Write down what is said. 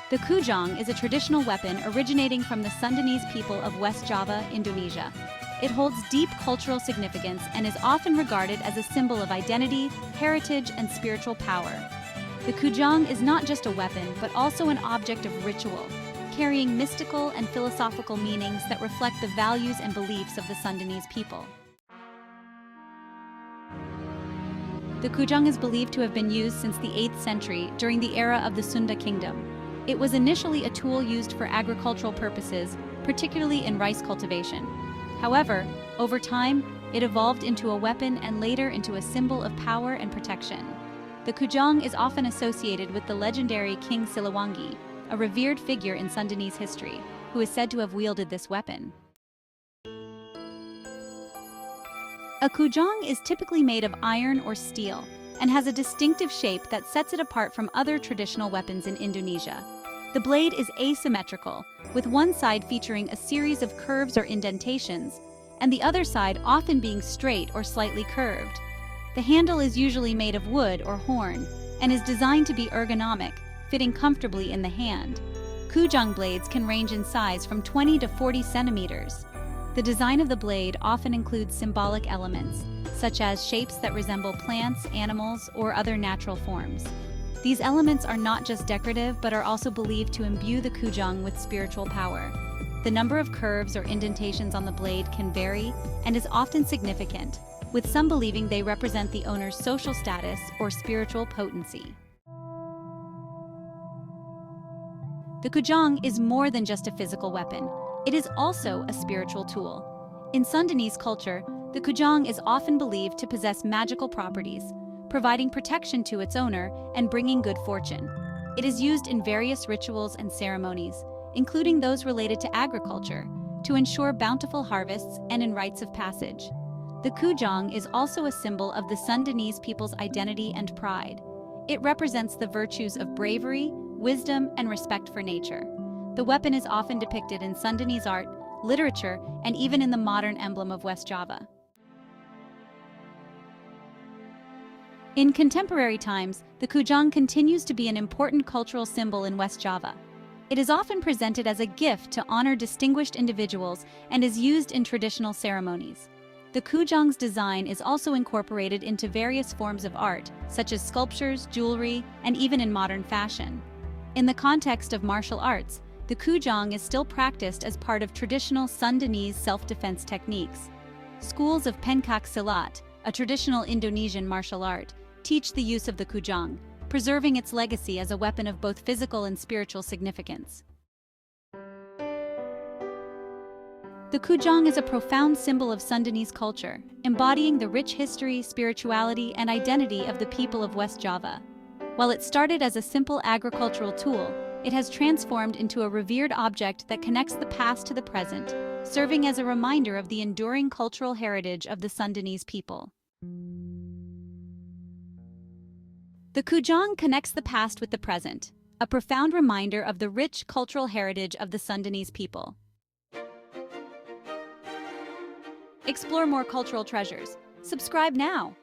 The Kujang is a traditional weapon originating from the Sundanese people of West Java, Indonesia. It holds deep cultural significance and is often regarded as a symbol of identity, heritage, and spiritual power. The Kujang is not just a weapon, but also an object of ritual, carrying mystical and philosophical meanings that reflect the values and beliefs of the Sundanese people. The Kujang is believed to have been used since the 8th century during the era of the Sunda Kingdom. It was initially a tool used for agricultural purposes, particularly in rice cultivation. However, over time, it evolved into a weapon and later into a symbol of power and protection. The Kujang is often associated with the legendary King Siliwangi, a revered figure in Sundanese history, who is said to have wielded this weapon. A Kujang is typically made of iron or steel and has a distinctive shape that sets it apart from other traditional weapons in Indonesia. The blade is asymmetrical, with one side featuring a series of curves or indentations, and the other side often being straight or slightly curved. The handle is usually made of wood or horn, and is designed to be ergonomic, fitting comfortably in the hand. Kujang blades can range in size from 20 to 40 centimeters. The design of the blade often includes symbolic elements, such as shapes that resemble plants, animals, or other natural forms. These elements are not just decorative, but are also believed to imbue the Kujang with spiritual power. The number of curves or indentations on the blade can vary and is often significant, with some believing they represent the owner's social status or spiritual potency. The Kujang is more than just a physical weapon. It is also a spiritual tool. In Sundanese culture, the Kujang is often believed to possess magical properties, providing protection to its owner and bringing good fortune. It is used in various rituals and ceremonies, including those related to agriculture, to ensure bountiful harvests and in rites of passage. The Kujang is also a symbol of the Sundanese people's identity and pride. It represents the virtues of bravery, wisdom, and respect for nature. The weapon is often depicted in Sundanese art, literature, and even in the modern emblem of West Java. In contemporary times, the Kujang continues to be an important cultural symbol in West Java. It is often presented as a gift to honor distinguished individuals and is used in traditional ceremonies. The Kujang's design is also incorporated into various forms of art, such as sculptures, jewelry, and even in modern fashion. In the context of martial arts, the Kujang is still practiced as part of traditional Sundanese self-defense techniques. Schools of Pencak Silat, a traditional Indonesian martial art, teach the use of the Kujang, preserving its legacy as a weapon of both physical and spiritual significance. The Kujang is a profound symbol of Sundanese culture, embodying the rich history, spirituality, and identity of the people of West Java. While it started as a simple agricultural tool, it has transformed into a revered object that connects the past to the present, serving as a reminder of the enduring cultural heritage of the Sundanese people. The Kujang connects the past with the present, a profound reminder of the rich cultural heritage of the Sundanese people. Explore more cultural treasures. Subscribe now!